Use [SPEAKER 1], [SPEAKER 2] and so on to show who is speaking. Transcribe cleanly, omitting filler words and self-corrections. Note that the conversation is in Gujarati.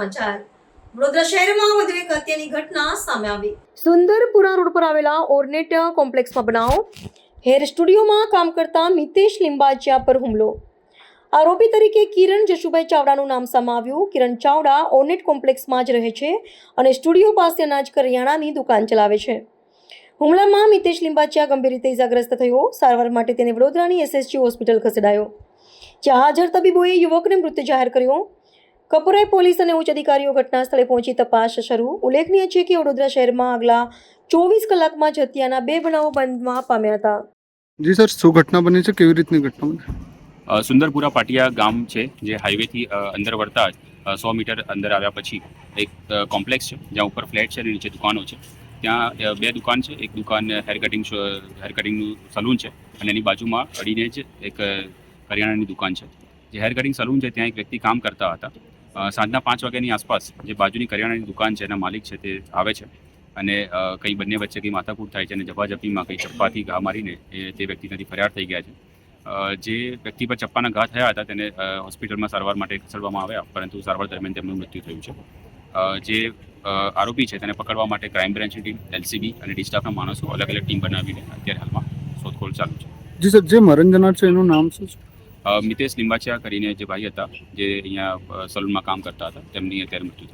[SPEAKER 1] સમાચાર વડોદરા શહેરમાં વધુ એક હત્યાની ઘટના સામે આવી. સુંદરપુરા રોડ પર આવેલા ઓર્નેટ કોમ્પ્લેક્સમાં બનાવ. હેર સ્ટુડિયોમાં કામ કરતા મિતેશ લિંબાચિયા પર હુમલો. આરોપી તરીકે કિરણ જશુભાઈ ચાવડાનું નામ સામે આવ્યું. કિરણ ચાવડા ઓર્નેટ કોમ્પ્લેક્સમાં જ રહે છે અને સ્ટુડિયો પાસે અનાજ કરિયાણાની દુકાન ચલાવે છે. હુમલામાં મિતેશ લિંબાચિયા ગંભીર રીતે ઇજાગ્રસ્ત થયો. સારવાર માટે તેને વડોદરાની એસએસજી હોસ્પિટલ ખસેડાયો, જ્યાં હાજર તબીબોએ યુવકને મૃત જાહેર કર્યો. કપરાઈ પોલીસ અને ઉચ્ચ અધિકારીઓ ઘટના સ્થળે પહોંચી તપાસ શરૂ. ઉલ્લેખનીય છે કે વડોદરા શહેરમાં આગલા 24 કલાકમાં જ હત્યાના 2 બનાવો બનવા પામ્યા હતા.
[SPEAKER 2] જી સર, શું ઘટના બની છે? કેવી રીતની ઘટના બની?
[SPEAKER 3] સુંદરપુરા પાટિયા ગામ છે, જે હાઈવેથી અંદર વળતા જ 100 મીટર અંદર આવ્યા પછી એક કોમ્પ્લેક્સ છે, જ્યાં ઉપર ફ્લેટ છે અને નીચે દુકાનો છે. ત્યાં 2 દુકાન છે. એક દુકાન હેર કટિંગનું સલૂન છે અને એની બાજુમાં અડીને જ એક કરિયાણાની દુકાન છે. જે હેર કટિંગ સલૂન છે ત્યાં એક વ્યક્તિ કામ કરતા હતા. સાંજના 5 વાગ્યાની આસપાસ જે બાજુની કરિયાણાની દુકાન છે એના માલિક છે તે આવે છે અને કંઈ બંને વચ્ચે કંઈ માથાકૂટ થાય છે અને ઝપાઝપીમાં કંઈ ચપ્પાથી ઘા મારીને તે વ્યક્તિ ત્યાંથી ફરાર થઈ ગયા છે. જે વ્યક્તિ પર ચપ્પાના ઘા થયા હતા તેને હોસ્પિટલમાં સારવાર માટે ખસેડવામાં આવ્યા, પરંતુ સારવાર દરમિયાન તેમનું મૃત્યુ થયું છે. જે આરોપી છે તેને પકડવા માટે ક્રાઇમ બ્રાન્ચની ટીમ, એલસીબી અને ડી સ્ટાફના માણસો અલગ અલગ ટીમ બનાવીને અત્યારે હાલમાં શોધખોળ ચાલુ છે.
[SPEAKER 2] જી સર, જે મરણ જનાર છે એનું નામ શું છે?
[SPEAKER 3] મિતેશ લિંબાચિયા કરીને જે ભાઈ હતા, જે અહીંયા સલૂનમાં કામ કરતા હતા, તેમની અત્યારે મૃત્યુ થયું.